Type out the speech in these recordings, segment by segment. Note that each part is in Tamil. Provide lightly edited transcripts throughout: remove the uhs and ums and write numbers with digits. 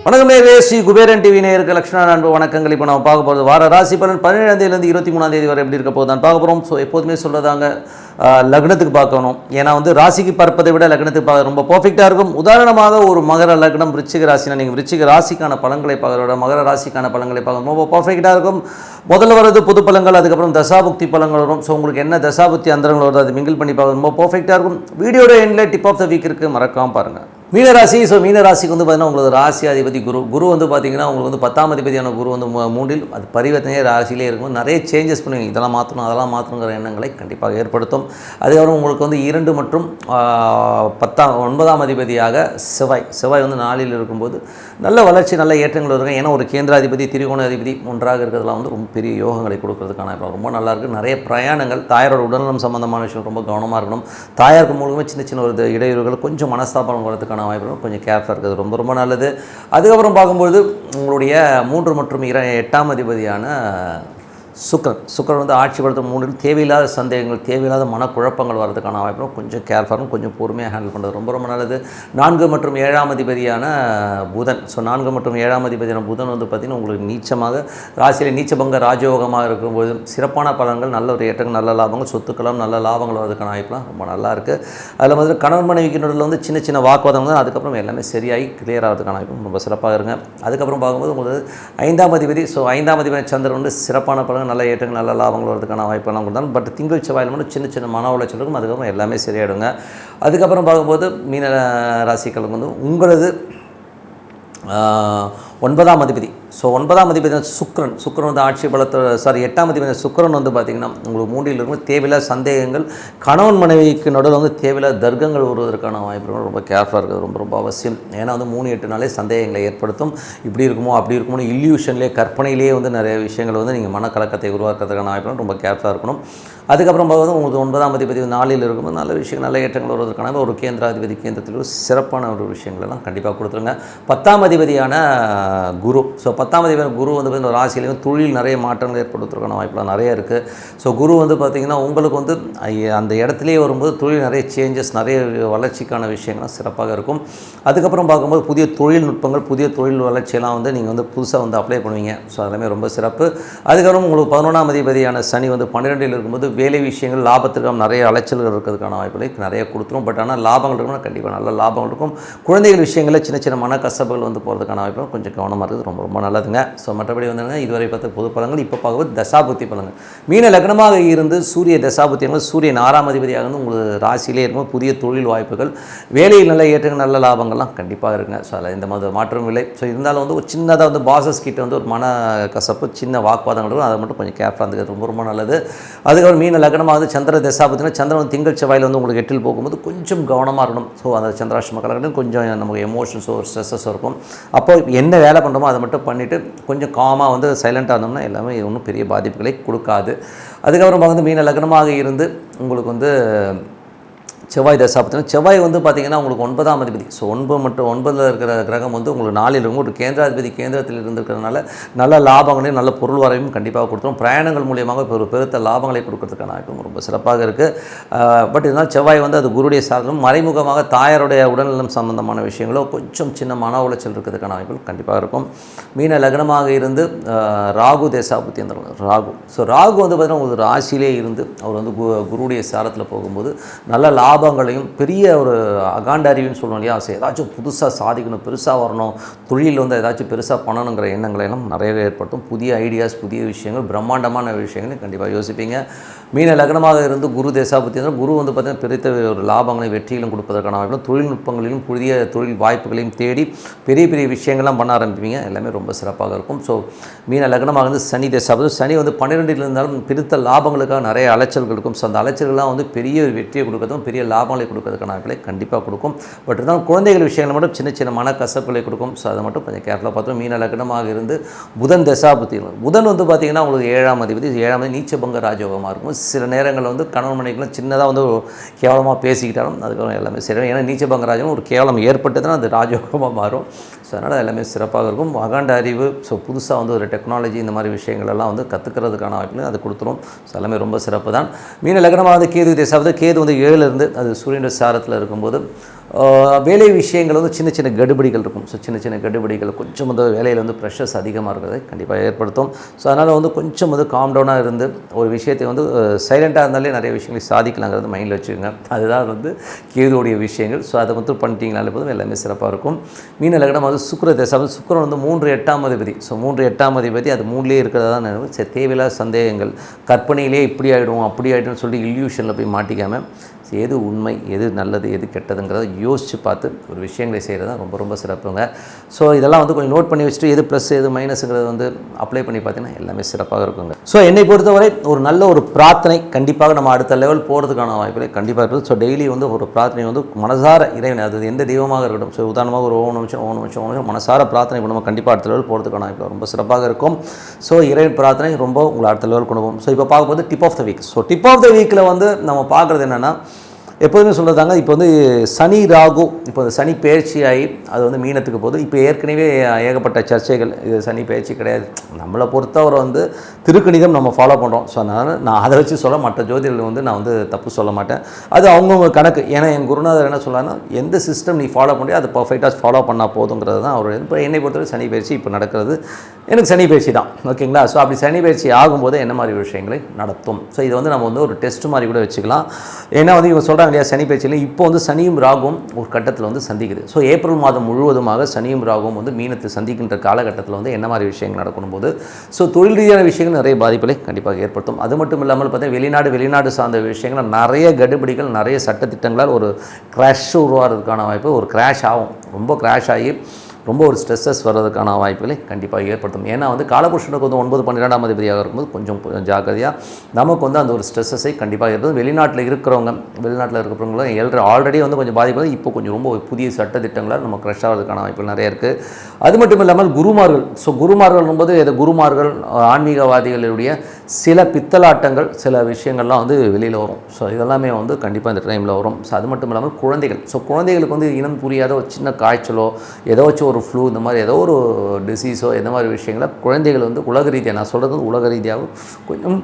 வணக்கம் நேயர்களே, ஸ்ரீ குபேரன் டிவி நேயருக்கு லட்சுமண அன்பு வணக்கங்கள். இப்போ நம்ம பார்க்க போகிறது வார ராசி பலன் 17ஆம் தேதியிலேருந்து 23ஆம் தேதி வரை எப்படி இருக்க போகுது தான் பார்க்க போகிறோம். ஸோ எப்போதுமே சொல்கிறதாங்க, லக்னத்துக்கு பார்க்கணும். ஏன்னா ராசிக்கு பார்ப்பதை விட லக்னத்துக்கு பார்க்க ரொம்ப பர்ஃபெக்டாக இருக்கும். உதாரணமாக ஒரு மகர லக்னம் விருச்சிக ராசினா நீங்கள் விருச்சிக ராசிக்கான பலன்களை பார்க்கறத விட மகர ராசிக்கான பலன்களை பார்க்க ரொம்ப பர்ஃபெக்டாக இருக்கும். முதல்ல வரது பொது பலன்கள், அதுக்கப்புறம் தசாபுக்தி பலன்கள் வரும். ஸோ உங்களுக்கு என்ன தசாபுக்தி அந்தரங்கள் வருது அது மிங்கிள் பண்ணி பார்க்க ரொம்ப பர்ஃபெக்டாக இருக்கும். வீடியோட எண்டில் டிப் ஆஃப் த வீக் இருக்குது, மறக்காமல் பாருங்கள். மீனராசி. ஸோ மீனராசிக்கு பார்த்தீங்கன்னா உங்களுக்கு ராசி அதிபதி குரு பார்த்தீங்கன்னா உங்களுக்கு 10ஆம் அதிபதியான குரு 3இல் அது பரிவர்த்தனையே ராசியிலே இருக்கும். நிறைய சேஞ்சஸ் பண்ணுவீங்க, இதெல்லாம் மாற்றணும் அதெல்லாம் மாற்றணுங்கிற எண்ணங்களை கண்டிப்பாக ஏற்படுத்தும். அதுக்கப்புறம் உங்களுக்கு 2 மற்றும் 9ஆம் அதிபதியாக செவ்வாய் 4இல் இருக்கும்போது நல்ல வளர்ச்சி நல்ல ஏற்றங்கள் இருக்கும். ஏன்னா ஒரு கேந்திராதிபதி திரிகோண அதிபதி ஒன்றாக இருக்கிறதுலாம் ரொம்ப பெரிய யோகங்களை கொடுக்கறதுக்கான ரொம்ப நல்லாயிருக்கு. நிறைய பிரயாணங்கள், தாயாரோட உடல்நலம் சம்பந்தமான விஷயம் ரொம்ப கவனமாக இருக்கணும். தாயாருக்கு மூலமாக சின்ன சின்ன ஒரு இடையூறுகள், கொஞ்சம் மனஸ்தாபனம் வரதுக்கான வாய்ப்பு கொஞ்சம் கேர்ஃபுல்லாக இருக்கிறது ரொம்ப ரொம்ப நல்லது. அதுக்கப்புறம் பார்க்கும்போது உங்களுடைய 3 மற்றும் 8ஆம் அதிபதியான சுக்கிரன் ஆட்சி படுத்த 3இல் தேவையில்லாத சந்தேகங்கள், தேவையில்லாத மனக்குழப்பங்கள் வரதுக்கான வாய்ப்பு கொஞ்சம் கேர்ஃபுல்லாக கொஞ்சம் பொறுமையாக ஹேண்டில் பண்ணுறது ரொம்ப ரொம்ப நல்லது. 4 மற்றும் 7ஆம் அதிபதியான புதன். ஸோ 4 மற்றும் 7ஆம் அதிபதியான புதன் பார்த்திங்கன்னா உங்களுக்கு நீச்சமாக ராசியில் நீச்சபங்க ராஜயோகமாக இருக்கும்போது சிறப்பான பலன்கள், நல்ல ஒரு ஏற்றங்கள், நல்ல லாபங்கள், சொத்துக்களும் நல்ல லாபங்கள் வரதுக்கான வாய்ப்புலாம் ரொம்ப நல்லா இருக்குது. அதில் வந்து கணவன் மனைவிக்கு நடுவில் சின்ன சின்ன வாக்குவாதங்கள், அதுக்கப்புறம் எல்லாமே சரியாகி கிளியர் ஆகிறதுக்கான வாய்ப்பு ரொம்ப சிறப்பாக இருங்க. அதுக்கப்புறம் பார்க்கும்போது உங்களுக்கு 5ஆம் அதிபதி. ஸோ 5ஆம் அதிபதி சந்திரன் சிறப்பான பலன்கள், நல்ல ஏற்றங்கள், நல்ல லாபங்கள் வரதுக்கான வாய்ப்பெல்லாம் கொடுத்தாலும் பட் திங்கள் செவ்வாயில் மட்டும் சின்ன சின்ன மன உளைச்சல் இருக்கும். அதுக்கப்புறம் எல்லாமே சரியாயிடுங்க. அதுக்கப்புறம் பார்க்கும்போது மீன ராசிகளுக்கு உங்களது 9ஆம் அதிபதி. ஸோ 9ஆம் அதிபதி சுக்கிரன் ஆட்சி பலத்தை 8ஆம் அதிபதி சுக்கிரன் பார்த்திங்கன்னா உங்களுக்கு 3இல் இருக்கும். தேவையில்லாத சந்தேகங்கள், கணவன் மனைவிக்கு நடுவில் தேவையில்லாத தர்க்கங்கள் வருவதற்கான வாய்ப்புகள் ரொம்ப கேர்ஃபுல்லாக இருக்குது, ரொம்ப ரொம்ப அவசியம். ஏன்னா 3-8 சந்தேகங்களை ஏற்படுத்தும். இப்படி இருக்குமோ அப்படி இருக்குமோ இல்லியூஷன்லேயே கற்பனையிலேயே நிறைய விஷயங்கள் நீங்கள் மனக்கலக்கத்தை உருவாக்குறதுக்கான வாய்ப்புகள் ரொம்ப கேர்ஃபுல்லாக இருக்கணும். அதுக்கப்புறம் பார்க்கும்போது உங்களுக்கு 9ஆம் அதிபதி 4இல் இருக்கும்போது நல்ல விஷயங்கள், நல்ல ஏற்றங்கள் வருவதற்கான ஒரு கேந்திராதிபதி கேந்திரத்தில் ஒரு சிறப்பான ஒரு விஷயங்களெல்லாம் கண்டிப்பாக கொடுத்துருங்க. 10ஆம் அதிபதியான குரு. ஸோ 10ஆம் அதிபதி குரு ராசியிலையும் தொழில் நிறைய மாற்றங்கள் ஏற்படுத்துறதுக்கான வாய்ப்புலாம் நிறைய இருக்குது. ஸோ குரு பார்த்திங்கன்னா உங்களுக்கு அந்த இடத்துலேயே வரும்போது தொழில் நிறைய சேஞ்சஸ், நிறைய வளர்ச்சிக்கான விஷயங்கள்லாம் சிறப்பாக இருக்கும். அதுக்கப்புறம் பார்க்கும்போது புதிய தொழில்நுட்பங்கள், புதிய தொழில் வளர்ச்சியெல்லாம் நீங்கள் புதுசாக அப்ளை பண்ணுவீங்க. ஸோ அதெல்லாமே ரொம்ப சிறப்பு. அதுக்கப்புறம் உங்களுக்கு 11ஆம் அதிபதியான சனி 12இல் இருக்கும்போது வேலை விஷயங்கள், லாபத்திற்கு நிறைய அலைச்சல்கள் இருக்கிறதுக்கான வாய்ப்புகளை நிறைய கொடுத்துரும். பட் ஆனால் லாபங்கள் இருக்கணும், கண்டிப்பாக நல்ல லாபங்கள் இருக்கும். குழந்தைகள் விஷயங்களில் சின்ன சின்ன மன கசப்புகள் போகிறதுக்கான வாய்ப்புகள் கொஞ்சம் கவனமாக இருக்குது, ரொம்ப ரொம்ப நல்லதுங்க. ஸோ மற்றபடி இதுவரை பார்த்த பொது பலன்கள். இப்போ பார்க்கும்போது தசாபுத்தி பலன்கள். மீன லக்னமாக இருந்து சூரிய தசாபுத்தியங்கள், சூரியன் 6ஆம் அதிபதியாக உங்களுக்கு ராசியிலே இருக்கும்போது புதிய தொழில் வாய்ப்புகள், வேலையில் நல்ல ஏற்றங்கள், நல்ல லாபங்கள்லாம் கண்டிப்பாக இருக்குங்க. ஸோ அதில் இந்த மாதிரி மாற்றம் இல்லை. ஸோ இருந்தாலும் ஒரு சின்னதாக பாசஸ் கிட்ட ஒரு மன கசப்பு, சின்ன வாக்குவாதங்கள் இருக்கும். அதை மட்டும் கொஞ்சம் கேர்ஃபுல்லாக இருந்துக்கிறது ரொம்ப ரொம்ப நல்லது. அதுக்கப்புறம் மீன லக்னமாக சந்திர தசாபுத்தினா சந்திரன் திங்கள் செவ்வாயில் உங்களுக்கு 8இல் போகும்போது கொஞ்சம் கவனமாக இருக்கணும். ஸோ அந்த சந்திராஷ்டம காலகட்டம் கொஞ்சம் நமக்கு எமோஷன்ஸோ ஒரு ஸ்ட்ரெஸ்ஸஸ் இருக்கும். அப்போ என்ன வேலை பண்ணுறோமோ அதை மட்டும் பண்ணிவிட்டு கொஞ்சம் காமாக சைலண்ட்டாக இருந்தோம்னா எல்லாமே ஒன்றும் பெரிய பாதிப்புகளை கொடுக்காது. அதுக்கப்புறம் மீன லக்னமாக இருந்து உங்களுக்கு செவ்வாய் தசாபுத்தினா செவ்வாய் பார்த்திங்கன்னா உங்களுக்கு 9ஆம் அதிபதி. ஸோ 9 மற்றும் 9இல் இருக்கிற கிரகம் உங்களுக்கு 4இல் இருக்கும். ஒரு கேந்திராதிபதி கேந்திரத்தில் இருந்திருக்கிறதுனால நல்ல லாபங்களையும் நல்ல பொருள் வரவையும் கண்டிப்பாக கொடுத்துரும். பிரயாணங்கள் மூலியமாக இப்போ ஒரு பெருத்த லாபங்களை கொடுக்கறதுக்கான வாய்ப்பும் ரொம்ப சிறப்பாக இருக்குது. பட் இருந்தாலும் செவ்வாய் அது குருடைய சாதனம், மறைமுகமாக தாயாருடைய உடல்நலம் சம்பந்தமான விஷயங்களோ கொஞ்சம் சின்ன மன உளைச்சல் இருக்கிறதுக்கான வாய்ப்புகள் கண்டிப்பாக இருக்கும். மீன லக்னமாக இருந்து ராகு தசாபுத்தி ராகு. ஸோ ராகு பார்த்திங்கன்னா உங்களுக்கு ராசியிலே இருந்து அவர் குருடைய சாரத்தில் போகும்போது நல்ல லாபங்களையும், பெரிய ஒரு அகாண்ட அறிவுன்னு சொல்லணும் இல்லையா, ஏதாச்சும் புதுசாக சாதிக்கணும், பெருசாக வரணும், தொழில் ஏதாச்சும் பெருசாக பண்ணணுங்கிற எண்ணங்களையெல்லாம் நிறையவே ஏற்படுத்தும். புதிய ஐடியாஸ், புதிய விஷயங்கள், பிரம்மாண்டமான விஷயங்களை கண்டிப்பாக யோசிப்பீங்க. மீன லக்னமாக இருந்து குரு தேசாபுத்தி குரு பார்த்திங்கன்னா பெரிய ஒரு லாபங்களையும் வெற்றிகளும் கொடுப்பதற்கான வாய்ப்புகளும், தொழில்நுட்பங்களிலும் புதிய தொழில் வாய்ப்புகளையும் தேடி பெரிய பெரிய விஷயங்கள்லாம் பண்ண ஆரம்பிப்பீங்க. எல்லாமே ரொம்ப சிறப்பாக இருக்கும். ஸோ மீன லக்னமாக இருந்து சனி தேசாபுத்தி. சனி 12இல் இருந்தாலும் பிரித்த லாபங்களுக்காக நிறைய அலைச்சல்கள் இருக்கும். ஸோ அந்த அலைச்சல்கள்லாம் பெரிய வெற்றியை கொடுக்கறதும் பெரிய லாபங்களை கொடுக்கறதுக்கான வாய்ப்புகளை கண்டிப்பாக கொடுக்கும். பட் இருந்தாலும் குழந்தைகள் விஷயங்கள் மட்டும் சின்ன சின்ன மனக்கசப்புகளை கொடுக்கும். ஸோ அதை மட்டும் கொஞ்சம் கேர்ஃபுல்லாக பார்த்தோம். மீன லக்னமாக இருந்து புதன் தசாபுத்தி. புதன் பார்த்திங்கன்னா உங்களுக்கு 7ஆம் அதிபதி. 7ஆம் அதிபதி நீச்சபங்க ராஜயோகமாக இருக்கும். சில நேரங்களில் வந்து கணவன் மனைவிக்குள்ள சின்னதாக வந்து கேவலமாக பேசிக்கிட்டாலும் அதுக்கப்புறம் எல்லாமே சரி. ஏன்னா நீச்சபங்க ராஜகம் ஒரு கேவலம் ஏற்பட்டதுன்னா அது ராஜயோகமாக மாறும். ஸோ அதனால் எல்லாமே சிறப்பாக இருக்கும். அகாண்ட அறிவு, ஸோ புதுசாக வந்து ஒரு டெக்னாலஜி இந்த மாதிரி விஷயங்கள் எல்லாம் வந்து கற்றுக்கிறதுக்கான வாய்ப்புகள் அது கொடுத்துரும். ஸோ எல்லாமே ரொம்ப சிறப்பு தான். மீன லக்னமாக வந்து கேது திசை கேது வந்து 7லேருந்து அது சூரியனுடைய சாரத்தில் இருக்கும்போது வேலை விஷயங்கள் வந்து சின்ன சின்ன கடுபடிகள் இருக்கும். ஸோ சின்ன சின்ன கடுபடிகள் கொஞ்சம் வந்து வேலையில் வந்து ப்ரெஷர்ஸ் அதிகமாக இருக்கிறதை கண்டிப்பாக ஏற்படுத்தும். ஸோ அதனால் வந்து கொஞ்சம் வந்து காம் டவுனாக இருந்து ஒரு விஷயத்தை வந்து சைலண்ட்டாக இருந்தாலே நிறைய விஷயங்களை சாதிக்கலாங்கிறது மைண்டில் வச்சுக்கோங்க. அதுதான் வந்து கேதுவோடைய விஷயங்கள். ஸோ அதை வந்து பண்ணிட்டீங்கனாலே போதும் எல்லாமே சிறப்பாக இருக்கும். மீன லக்னம் வந்து சுக்கிர திசை சுக்கிரன் வந்து 3 8ஆம் அதிபதி. ஸோ 3 8ஆம் அதிபதி அது 3லேயே இருக்கிறதா தான் நினைவு. சரி, தேவையில்லாத சந்தேகங்கள், கற்பனையிலே இப்படி ஆகிடும் அப்படி ஆகிடும்னு சொல்லிட்டு இல்யூஷனில் போய் மாட்டிக்காமல் எது உண்மை, எது நல்லது, எது கெட்டதுங்கிறத யோசித்து பார்த்து ஒரு விஷயங்களை செய்கிறது தான் ரொம்ப ரொம்ப சிறப்புங்க. ஸோ இதெல்லாம் வந்து கொஞ்சம் நோட் பண்ணி வச்சுட்டு எது ப்ளஸ் எது மைனஸுங்கிறது வந்து அப்ளை பண்ணி பார்த்தீங்கன்னா எல்லாமே சிறப்பாக இருக்குங்க. ஸோ என்னை பொறுத்தவரை ஒரு நல்ல ஒரு பிரார்த்தனை கண்டிப்பாக நம்ம அடுத்த லெவல் போகிறதுக்கான வாய்ப்புகளை கண்டிப்பாக இருக்குது. ஸோ டெய்லி வந்து ஒரு பிரார்த்தனை வந்து மனசார இறைவனை, அது எந்த தெய்வமாக இருக்கட்டும், ஸோ உதாரணமாக ஒரு ஓம் நிமிஷம் மனசார பிரார்த்தனை பண்ணுவோம், கண்டிப்பாக அடுத்த லெவல் போகிறதுக்கான வாய்ப்பு ரொம்ப சிறப்பாக இருக்கும். ஸோ இறைவன் பிரார்த்தனை ரொம்ப உங்களை அடுத்த லெவல் கொண்டு போகும். ஸோ இப்போ பார்க்கும்போது dip of the week. So dip of the வீக்கில் வந்து நம்ம பார்க்குறது என்னென்னா, எப்போதுமே சொல்கிறதாங்க, இப்போ வந்து சனி ராகு, இப்போ சனி பயிற்சியாகி அது வந்து மீனத்துக்கு போகுது. இப்போ ஏற்கனவே ஏகப்பட்ட சர்ச்சைகள், இது சனி பயிற்சி கிடையாது, நம்மளை பொறுத்தவரை வந்து திருக்கணிதம் நம்ம ஃபாலோ பண்ணுறோம். ஸோ அதனால் நான் அதை வச்சு சொல்ல, மற்ற ஜோதிடர்கள் வந்து நான் வந்து தப்பு சொல்ல மாட்டேன், அது அவங்கவுங்க கணக்கு. ஏன்னா என் குருநாதர் என்ன சொல்கிறாங்கன்னா, எந்த சிஸ்டம் நீ ஃபாலோ பண்ணி அதை பர்ஃபெக்டாக ஃபாலோ பண்ணால் போதுங்கிறது தான் அவர். இப்போ என்னை பொறுத்தவரை சனி பயிற்சி இப்போ நடக்கிறது எனக்கு சனி பயிற்சி தான், ஓகேங்களா. ஸோ அப்படி சனி பயிற்சி ஆகும்போது என்ன மாதிரி விஷயங்களை நடத்தும். ஸோ இதை வந்து நம்ம வந்து ஒரு டெஸ்ட் மாதிரி கூட வச்சுக்கலாம். ஏன்னா வந்து இவங்க சொல்கிறாங்க இல்லையா, சனி பயிற்சியில் இப்போ வந்து சனியும் ராகும் ஒரு கட்டத்தில் வந்து சந்திக்குது. ஸோ ஏப்ரல் மாதம் முழுவதுமாக சனியும் ராகும் வந்து மீனத்தை சந்திக்கின்ற காலகட்டத்தில் வந்து என்ன மாதிரி விஷயங்கள் நடக்கணும் போது, ஸோ தொழில் ரீதியான விஷயங்கள் நிறைய பாதிப்புகளை கண்டிப்பாக ஏற்படுத்தும். அது மட்டும் இல்லாமல் பார்த்தீங்கன்னா வெளிநாடு சார்ந்த விஷயங்கள் நிறைய கடுபிடிகள், நிறைய சட்டத்திட்டங்களால் ஒரு கிராஷ் உருவாகிறதுக்கான வாய்ப்பு, ஒரு கிராஷ் ஆகும், ரொம்ப கிராஷ் ஆகி ரொம்ப ஒரு ஸ்ட்ரெஸ்ஸஸ் வர்றதுக்கான வாய்ப்புகளை கண்டிப்பாக ஏற்படுத்தும். ஏன்னா வந்து காலபுருஷனுக்கு வந்து 9 12ஆம் அதிபதியாக இருக்கும்போது கொஞ்சம் ஜாக்கிரதையாக நமக்கு வந்து அந்த ஒரு ஸ்ட்ரெஸ்ஸஸை கண்டிப்பாக ஏற்படும். வெளிநாட்டில் இருக்கிறவங்களும் ஆல்ரெடி வந்து கொஞ்சம் பாதிப்பு, இப்போ கொஞ்சம் ரொம்ப புதிய சட்டத்திட்டங்களால் நம்ம க்ரஷ் ஆகிறதுக்கான வாய்ப்புகள் நிறைய இருக்குது. அது மட்டும் இல்லாமல் குருமார்கள். ஸோ குருமார்கள் என்பது குருமார்கள் ஆன்மீகவாதிகளுடைய சில பித்தலாட்டங்கள், சில விஷயங்கள்லாம் வந்து வெளியில் வரும். ஸோ இதெல்லாமே வந்து கண்டிப்பாக இந்த டைமில் வரும். ஸோ அது மட்டும் இல்லாமல் குழந்தைகள். ஸோ குழந்தைகளுக்கு வந்து இனம் புரியாத ஒரு சின்ன காய்ச்சலோ ஏதோ ஒரு ஃப்ளூ, இந்த மாதிரி ஏதோ ஒரு டிசீஸோ இந்த மாதிரி விஷயங்களை குழந்தைகள் வந்து உலக ரீதியாக, நான் சொல்கிறது உலக ரீதியாக கொஞ்சம்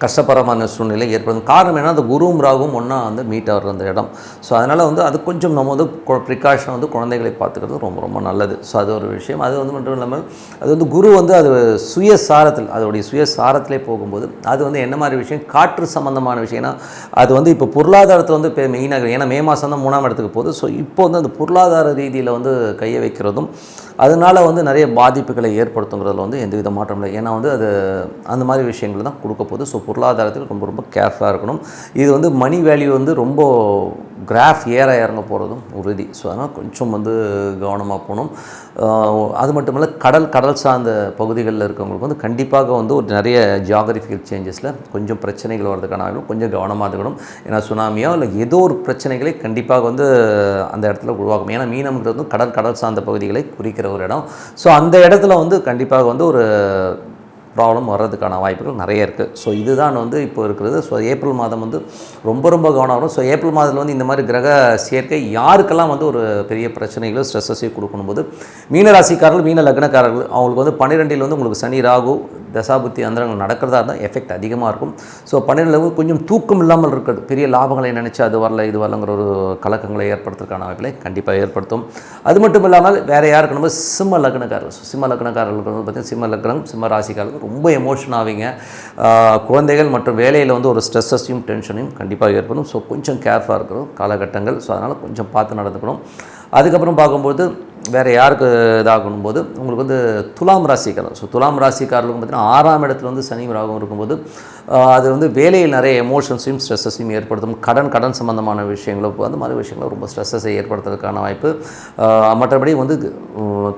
கஷ்டப்பரமான சூழ்நிலை ஏற்படும். காரணம் என்ன, அந்த குருவும் ராகும் ஒன்றா வந்து மீட் ஆகிற அந்த இடம். ஸோ அதனால் வந்து அது கொஞ்சம் நம்ம வந்து ப்ரிகாஷன் வந்து குழந்தைகளை பார்த்துக்கிறது ரொம்ப ரொம்ப நல்லது. ஸோ அது ஒரு விஷயம். அது வந்து மட்டும் இல்லாமல் அது வந்து குரு வந்து அது சுயசாரத்தில், அதோடைய சுயசாரத்திலே போகும்போது அது வந்து என்ன மாதிரி விஷயம், காற்று சம்மந்தமான விஷயம். ஏன்னா அது வந்து இப்போ பொருளாதாரத்தில் வந்து இப்போ மெயினாக, ஏன்னா மே மாதம் தான் 3ஆம் இடத்துக்கு போகுது. ஸோ இப்போ வந்து அந்த பொருளாதார ரீதியில் வந்து கையை வைக்கிறதும் அதனால் வந்து நிறைய பாதிப்புகளை ஏற்படுத்துங்கிறதுல வந்து எந்தவித மாற்றம் இல்லை. ஏன்னா வந்து அது அந்த மாதிரி விஷயங்கள் தான் கொடுக்க போகுது. ஸோ பொருளாதாரத்தில் ரொம்ப ரொம்ப கேர்ஃபுல்லாக இருக்கணும். இது வந்து மணி வேல்யூ வந்து ரொம்ப கிராஃப் இறங்க போகிறதும் உறுதி. ஸோ அதனால் கொஞ்சம் வந்து கவனமாக போகணும். அது மட்டும் இல்லை, கடல் சார்ந்த பகுதிகளில் இருக்கவங்களுக்கு வந்து கண்டிப்பாக வந்து ஒரு நிறைய ஜியாகிரபிக்கல் சேஞ்சஸில் கொஞ்சம் பிரச்சனைகள் வர்றதுக்கான கொஞ்சம் கவனமாக இருக்கணும். ஏன்னா சுனாமியோ இல்லை ஏதோ ஒரு பிரச்சனைகளை கண்டிப்பாக வந்து அந்த இடத்துல உருவாகும். ஏன்னா மீனம்ங்கிறது வந்து கடல் சார்ந்த பகுதிகளை குறிக்கிற ஒரு இடம். ஸோ அந்த இடத்துல வந்து கண்டிப்பாக வந்து ஒரு ப்ராப்ளம் வர்றதுக்கான வாய்ப்புகள் நிறைய இருக்குது. ஸோ இதுதான் வந்து இப்போ இருக்கிறது. ஸோ ஏப்ரல் மாதம் வந்து ரொம்ப ரொம்ப கவனம் வரும். ஸோ ஏப்ரல் மாதத்தில் வந்து இந்த மாதிரி கிரக சேர்க்கை யாருக்கெல்லாம் வந்து ஒரு பெரிய பிரச்சனைகளும் ஸ்ட்ரெஸ்ஸையும் கொடுக்கணும் போது, மீனராசிக்காரர்கள், மீன லக்னக்காரர்கள், அவங்களுக்கு வந்து 12 வந்து உங்களுக்கு சனி ராகு தசாபுத்தி அந்தரங்கள் நடக்கிறதா இருந்தால் எஃபெக்ட் அதிகமாக இருக்கும். ஸோ 12 கொஞ்சம் தூக்கம் இல்லாமல் இருக்கிறது, பெரிய லாபங்களை நினச்சி அது வரல இது வரலங்கிற ஒரு கலக்கங்களை ஏற்படுத்துறதுக்கான வாய்ப்புகளை கண்டிப்பாக ஏற்படுத்தும். அது மட்டும் இல்லாமல் வேறு யாருக்கு நம்ம சிம்ம லக்னக்காரர்கள். ஸோ சிம்ம லக்னக்காரர்களுக்கு வந்து பார்த்திங்கன்னா சிம்ம லக்னம், சிம்ம ராசிக்காரர்கள் ரொம்ப எமோஷன் ஆவீங்க. குழந்தைகள் மற்றும் வேலையில் வந்து ஒரு ஸ்ட்ரெஸ்ஸையும் டென்ஷனையும் கண்டிப்பாக ஏற்படும். ஸோ கொஞ்சம் கேர்ஃபுல்லாக இருக்கிறோம் காலகட்டங்கள். ஸோ அதனால் கொஞ்சம் பார்த்து நடந்துக்கணும். அதுக்கப்புறம் பார்க்கும்போது வேறு யாருக்கு இதாகணும் போது உங்களுக்கு வந்து துலாம் ராசிக்காரர். ஸோ துலாம் ராசிக்காரர்களுக்கு பார்த்திங்கன்னா 6ஆம் இடத்துல வந்து சனி ராகும் இருக்கும்போது அது வந்து வேலையில் நிறைய எமோஷன்ஸையும் ஸ்ட்ரெஸ்ஸையும் ஏற்படுத்தும். கடன் சம்பந்தமான விஷயங்களும் அந்த மாதிரி விஷயங்களும் ரொம்ப ஸ்ட்ரெஸ்ஸை ஏற்படுத்துறதுக்கான வாய்ப்பு. மற்றபடி வந்து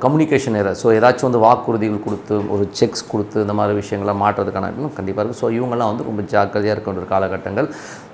கம்யூனிகேஷன் ஏற, ஸோ ஏதாச்சும் வந்து வாக்குறுதிகள் கொடுத்து ஒரு செக்ஸ் கொடுத்து இந்த மாதிரி விஷயங்களை மாற்றுறதுக்கான வாய்ப்பும் கண்டிப்பாக இருக்குது. ஸோ இவங்கெல்லாம் வந்து ரொம்ப ஜாக்கிரதையாக இருக்க வேண்டிய காலகட்டங்கள்.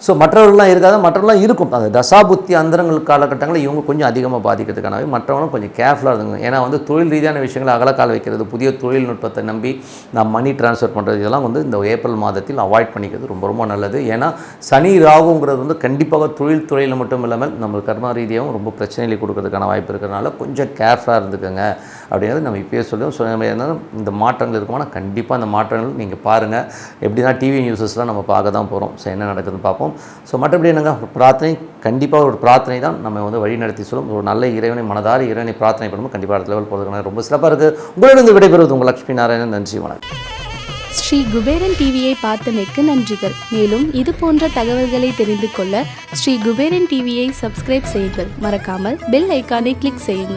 ஸோ மற்றவர்கள்லாம் இருக்காது, மற்றவர்கள்லாம் இருக்கும். அந்த தசாபுத்தி அந்தரங்கள் காலகட்டங்களில் இவங்க கொஞ்சம் அதிகமாக பாதிக்கிறதுக்கான மற்றவங்களும் கொஞ்சம் கேர்ஃபுல்லாக இருந்துங்க. ஏன்னா வந்து தொழில் ரீதியான விஷயங்களை அகலக்கால் வைக்கிறது, புதிய தொழில்நுட்பத்தை நம்பி நான் மணி ட்ரான்ஸ்ஃபர் பண்ணுறது, இதெல்லாம் வந்து இந்த ஏப்ரல் மாதத்தில் அவாய்ட் பண்ணிக்கிறது ரொம்ப ரொம்ப நல்லது. ஏன்னா சனி ராகுங்கிறது வந்து கண்டிப்பாக தொழில் துறையில் மட்டும் இல்லாமல் நம்ம கர்ம ரீதியாகவும் ரொம்ப பிரச்சனைகளை கொடுக்கறதுக்கான வாய்ப்பு இருக்கிறதுனால கொஞ்சம் கேர்ஃபுல்லாக இருந்துக்கோங்க அப்படிங்கிறது நம்ம இப்போயே சொல்லுவோம். ஸோ நம்ம இருந்தாலும் இந்த மாற்றங்கள் இருக்குமானா கண்டிப்பாக அந்த மாற்றங்கள் நீங்கள் பாருங்கள். எப்படின்னா டிவி நியூஸஸ்லாம் நம்ம பார்க்க தான் போகிறோம். ஸோ என்ன நடக்குதுன்னு பார்ப்போம். ஸோ மற்றபடி என்னங்க, பிரார்த்தனை கண்டிப்பாக ஒரு பிரார்த்தனை தான் நம்ம வந்து வழி நடத்தி சொல்லும். ஒரு நல்ல இறைவனை மனதார இறைவனை பிரார்த்தனை பண்ணும்போது கண்டிப்பாக அடுத்த லெவல் போகிறதுக்கான ரொம்ப சிறப்பாக இருக்குது. உங்களிடம் விடைபெறுவது உங்கள் லட்சுமி நாராயணன். நன்றி, வணக்கம். ஸ்ரீ குபேரன் டிவியை பார்த்தமைக்கு நன்றிகள். மேலும் இது போன்ற தகவல்களை தெரிந்து கொள்ள ஸ்ரீ குபேரன் டிவியை சப்ஸ்கிரைப் செய்யுங்கள். மறக்காமல் பெல் ஐக்கானை கிளிக் செய்யுங்கள்.